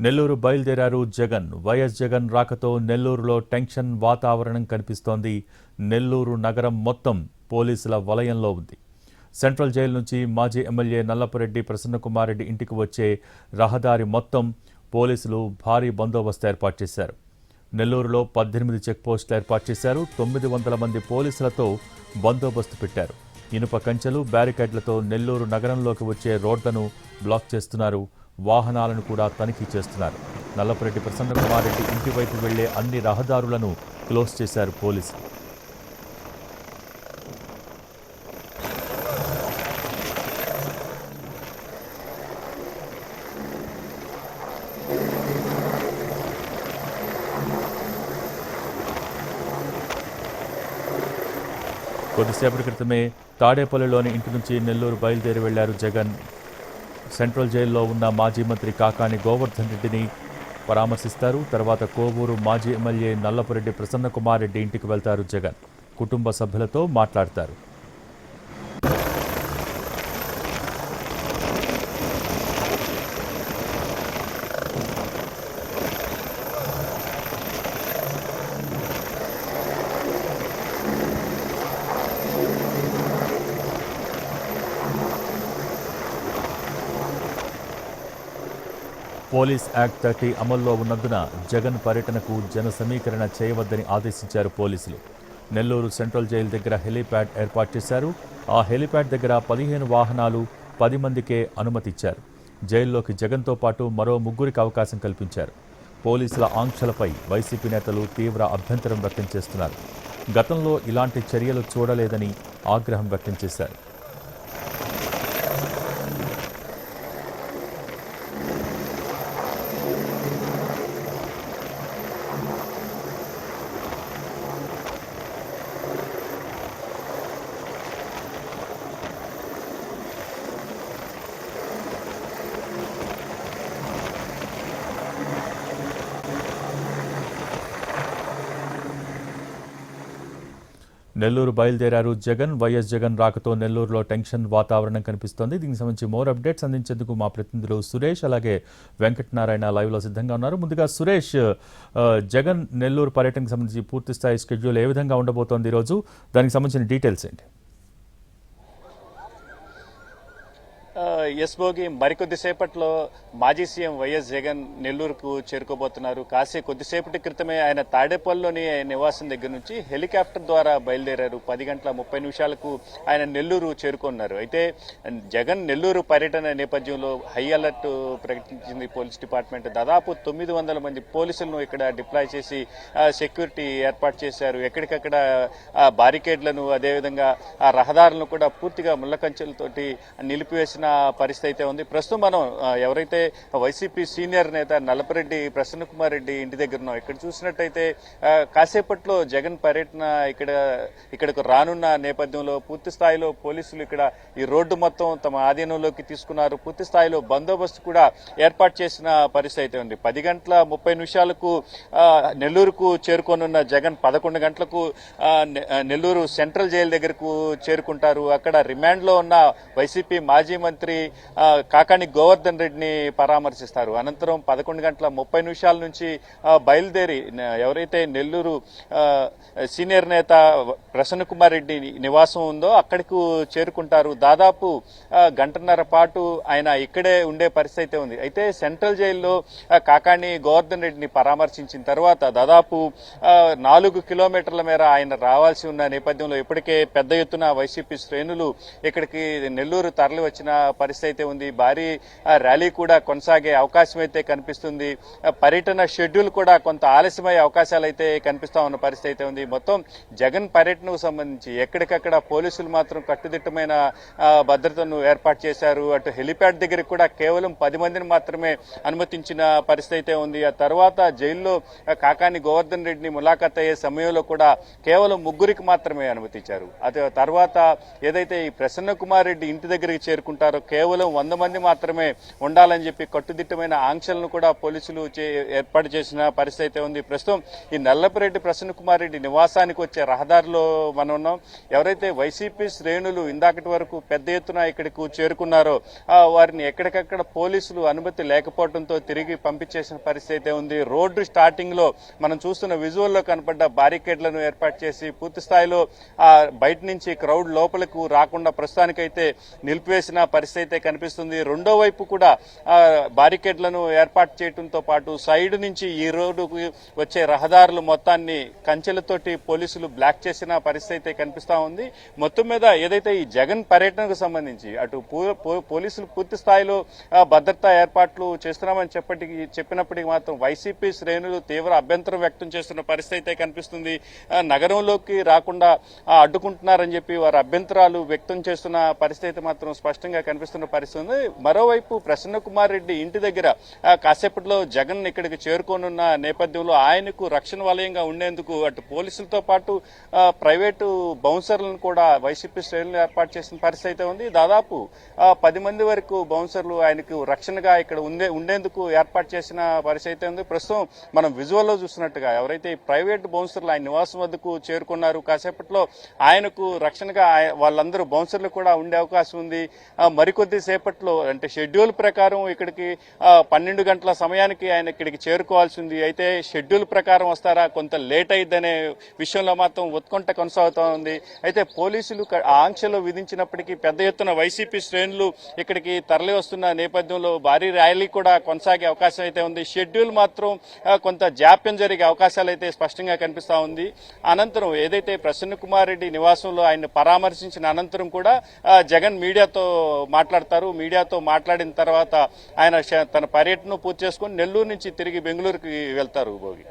నెల్లూరు బయలుదేరారు జగన్. వైఎస్ జగన్ రాకతో నెల్లూరులో టెన్షన్ వాతావరణం కనిపిస్తోంది. నెల్లూరు నగరం మొత్తం పోలీసుల వలయంలో ఉంది. సెంట్రల్ జైలు నుంచి మాజీ ఎమ్మెల్యే నల్లపురెడ్డి ప్రసన్నకుమార్ రెడ్డి ఇంటికి వచ్చే రహదారి మొత్తం పోలీసులు భారీ బందోబస్తు ఏర్పాటు చేశారు. నెల్లూరులో 18 చెక్పోస్టులు ఏర్పాటు చేశారు. 900 మంది పోలీసులతో బందోబస్తు పెట్టారు. ఇనుప కంచెలు, బ్యారికేడ్లతో నెల్లూరు నగరంలోకి వచ్చే రోడ్లను బ్లాక్ చేస్తున్నారు. వాహనాలను కూడా తనిఖీ చేస్తున్నారు. నల్లపురెడ్డి ప్రసన్నకుమార్ రెడ్డి ఇంటి వైపు వెళ్లే అన్ని రహదారులను క్లోజ్ చేశారు పోలీసులు. కొద్దిసేపటి క్రితమే తాడేపల్లిలోని ఇంటి నుంచి నెల్లూరు బయలుదేరి వెళ్లారు జగన్. సెంట్రల్ జైల్లో ఉన్న మాజీ మంత్రి కాకాని గోవర్ధన్ రెడ్డిని పరామర్శిస్తారు. తర్వాత కోవూరు మాజీ ఎమ్మెల్యే నల్లపురెడ్డి ప్రసన్నకుమార్ రెడ్డి ఇంటికి వెళ్తారు జగన్. కుటుంబ సభ్యులతో మాట్లాడతారు. పోలీస్ యాక్ట్ 30 అమల్లో ఉన్నందున జగన్ పర్యటనకు జన సమీకరణ చేయవద్దని ఆదేశించారు పోలీసులు. నెల్లూరు సెంట్రల్ జైలు దగ్గర హెలీప్యాడ్ ఏర్పాటు చేశారు. ఆ హెలీప్యాడ్ దగ్గర 15 వాహనాలు, 10 మందికే అనుమతిచ్చారు. జైల్లోకి జగన్తో పాటు మరో 3కి అవకాశం కల్పించారు. పోలీసుల ఆంక్షలపై వైసీపీ నేతలు తీవ్ర అభ్యంతరం వ్యక్తం చేస్తున్నారు. గతంలో ఇలాంటి చర్యలు చూడలేదని ఆగ్రహం వ్యక్తం చేశారు. నెల్లూరు బయలుదేరారు జగన్. వైఎస్ జగన్ రాకతో నెల్లూరులో టెన్షన్ వాతావరణం కనిపిస్తోంది. దీనికి సంబంధించి మోర్ అప్డేట్స్ అందించేందుకు మా ప్రతినిధులు సురేష్ అలాగే వెంకటనారాయణ లైవ్లో సిద్ధంగా ఉన్నారు. ముందుగా సురేష్, జగన్ నెల్లూరు పర్యటనకు సంబంధించి పూర్తిస్థాయి షెడ్యూల్ ఏ విధంగా ఉండబోతోంది ఈరోజు? దానికి సంబంధించిన డీటెయిల్స్ ఏంటి? ఎస్ భోగి, మరికొద్దిసేపట్లో మాజీ సీఎం వైఎస్ జగన్ నెల్లూరుకు చేరుకోబోతున్నారు. కొద్దిసేపటి క్రితమే ఆయన తాడేపల్లిలోని నివాసం దగ్గర నుంచి హెలికాప్టర్ ద్వారా బయలుదేరారు. 10 గంటల 30 నిమిషాలకు ఆయన నెల్లూరు చేరుకున్నారు. అయితే జగన్ నెల్లూరు పర్యటన నేపథ్యంలో హై అలర్ట్ ప్రకటించింది పోలీస్ డిపార్ట్మెంట్. దాదాపు 900 మంది పోలీసులను ఇక్కడ డిప్లాయ్ చేసి సెక్యూరిటీ ఏర్పాటు చేశారు. ఎక్కడికక్కడ బారికేడ్లను, అదేవిధంగా ఆ రహదారులను కూడా పూర్తిగా ముళ్ళ కంచెలతోటి నిలిపివేసిన పరిస్థితి అయితే ఉంది. ప్రస్తుతం మనం ఎవరైతే వైసీపీ సీనియర్ నేత నల్లపురెడ్డి ప్రసన్నకుమార్ రెడ్డి ఇంటి దగ్గర ఉన్నాం. ఇక్కడ చూసినట్టయితే కాసేపట్లో జగన్ పర్యటన ఇక్కడకు రానున్న నేపథ్యంలో పూర్తి స్థాయిలో పోలీసులు ఇక్కడ ఈ రోడ్డు మొత్తం తమ ఆధీనంలోకి తీసుకున్నారు. పూర్తి స్థాయిలో బందోబస్తు కూడా ఏర్పాటు చేసిన పరిస్థితి అయితే ఉంది. 10 గంటల 30 నిమిషాలకు నెల్లూరుకు చేరుకోనున్న జగన్ 11 గంటలకు నెల్లూరు సెంట్రల్ జైలు దగ్గరకు చేరుకుంటారు. అక్కడ రిమాండ్ లో ఉన్న వైసీపీ మాజీ మంత్రి కాకాని గోవర్ధన్ రెడ్డిని పరామర్శిస్తారు. అనంతరం 11 గంటల 30 నిమిషాల నుంచి బయలుదేరి ఎవరైతే నెల్లూరు సీనియర్ నేత ప్రసన్నకుమార్ రెడ్డి నివాసం ఉందో అక్కడికి చేరుకుంటారు. దాదాపు గంటన్నర పాటు ఆయన ఇక్కడే ఉండే పరిస్థితి ఉంది. అయితే సెంట్రల్ జైల్లో కాకాని గోవర్ధన్ రెడ్డిని పరామర్శించిన తర్వాత దాదాపు 4 కిలోమీటర్ల మేర ఆయన రావాల్సి ఉన్న నేపథ్యంలో ఇప్పటికే పెద్ద ఎత్తున వైసీపీ శ్రేణులు ఇక్కడికి నెల్లూరు తరలి వచ్చిన పరిస్థితి ఉంది. భారీ ర్యాలీ కూడా కొనసాగే అవకాశం అయితే కనిపిస్తుంది. పర్యటన షెడ్యూల్ కూడా కొంత ఆలస్యమయ్యే అవకాశాలు అయితే కనిపిస్తా ఉన్న పరిస్థితి ఉంది. మొత్తం జగన్ పర్యటనకు సంబంధించి ఎక్కడికక్కడ పోలీసులు మాత్రం కట్టుదిట్టమైన భద్రతను ఏర్పాటు చేశారు. అటు హెలిప్యాడ్ దగ్గరికి కూడా కేవలం 10 మందిని మాత్రమే అనుమతించిన పరిస్థితి ఉంది. ఆ తర్వాత జైల్లో కాకాని గోవర్ధన్ రెడ్డిని ములాఖాత్ అయ్యే సమయంలో కూడా కేవలం 3కి మాత్రమే అనుమతించారు. అది తర్వాత ఏదైతే ఈ ప్రసన్న కుమార్ రెడ్డి ఇంటి దగ్గరికి చేరుకుంటారో కేవలం కేవలం 100 మంది మాత్రమే ఉండాలని చెప్పి కట్టుదిట్టమైన ఆంక్షలను కూడా పోలీసులు ఏర్పాటు చేసిన పరిస్థితి అయితే ఉంది. ప్రస్తుతం ఈ నల్లపురెడ్డి ప్రసన్న కుమార్ రెడ్డి నివాసానికి వచ్చే రహదారిలో మనం ఉన్నాం. ఎవరైతే వైసీపీ శ్రేణులు ఇందాకటి వరకు పెద్ద ఎత్తున ఇక్కడికి చేరుకున్నారో వారిని ఎక్కడికక్కడ పోలీసులు అనుమతి లేకపోవడంతో తిరిగి పంపించేసిన పరిస్థితి అయితే ఉంది. రోడ్డు స్టార్టింగ్ లో మనం చూస్తున్న విజువల్లో కనపడ్డ బారికేడ్లను ఏర్పాటు చేసి పూర్తి స్థాయిలో బయట నుంచి క్రౌడ్ లోపలకు రాకుండా ప్రస్తుతానికైతే నిలిపివేసిన పరిస్థితి అయితే కనిపిస్తుంది. రెండో వైపు కూడా బారికేడ్లను ఏర్పాటు చేయడంతో పాటు సైడ్ నుంచి ఈ రోడ్డుకు వచ్చే రహదారులు మొత్తాన్ని కంచెలతోటి పోలీసులు బ్లాక్ చేసిన పరిస్థితి అయితే కనిపిస్తా ఉంది. మొత్తం మీద ఏదైతే ఈ జగన్ పర్యటనకు సంబంధించి అటు పోలీసులు పూర్తి స్థాయిలో భద్రతా ఏర్పాట్లు చేస్తున్నామని చెప్పినప్పటికీ మాత్రం వైసీపీ శ్రేణులు తీవ్ర అభ్యంతరం వ్యక్తం చేస్తున్న పరిస్థితి అయితే కనిపిస్తుంది. నగరంలోకి రాకుండా అడ్డుకుంటున్నారని చెప్పి వారు అభ్యంతరాలు వ్యక్తం చేస్తున్న పరిస్థితి మాత్రం స్పష్టంగా కనిపిస్తున్న పరిస్థితి ఉంది. మరోవైపు ప్రసన్న కుమార్ రెడ్డి ఇంటి దగ్గర కాసేపట్లో జగన్ ఇక్కడికి చేరుకోనున్న నేపథ్యంలో ఆయనకు రక్షణ వలయంగా ఉండేందుకు అటు పోలీసులతో పాటు ప్రైవేటు బౌన్సర్లను కూడా వైసీపీ శ్రేణులు ఏర్పాటు చేసిన పరిస్థితి అయితే ఉంది. దాదాపు 10 మంది వరకు బౌన్సర్లు ఆయనకు రక్షణగా ఇక్కడ ఉండేందుకు ఏర్పాటు చేసిన పరిస్థితి అయితే ఉంది. ప్రస్తుతం మనం విజువల్లో చూస్తున్నట్టుగా ఎవరైతే ఈ ప్రైవేట్ బౌన్సర్లు ఆయన నివాసం వద్దకు చేరుకున్నారు, కాసేపట్లో ఆయనకు రక్షణగా వాళ్ళందరూ బౌన్సర్లు కూడా ఉండే అవకాశం ఉంది. మరికొద్ది సేపట్లో అంటే షెడ్యూల్ ప్రకారం ఇక్కడికి 12 గంటల సమయానికి ఆయన ఇక్కడికి చేరుకోవాల్సి ఉంది. అయితే షెడ్యూల్ ప్రకారం వస్తారా, కొంత లేట్ అయ్యిద్దనే విషయంలో మాత్రం ఉత్కంఠ కొనసాగుతూ ఉంది. అయితే పోలీసులు ఆంక్షలు విధించినప్పటికీ పెద్ద ఎత్తున వైసీపీ శ్రేణులు ఇక్కడికి తరలి వస్తున్న నేపథ్యంలో భారీ ర్యాలీ కూడా కొనసాగే అవకాశం అయితే ఉంది. షెడ్యూల్ మాత్రం కొంత జాప్యం జరిగే అవకాశాలు అయితే స్పష్టంగా కనిపిస్తా ఉంది. అనంతరం ఏదైతే ప్రసన్న కుమార్ రెడ్డి నివాసంలో ఆయన పరామర్శించిన అనంతరం కూడా జగన్ మీడియాతో మాట్లాడతారు. మీడియాతో మాట్లాడిన తర్వాత ఆయన తన పర్యటన పూర్తి చేసుకుని నెల్లూరు నుంచి తిరిగి బెంగళూరుకి వెళ్తారు. భోగి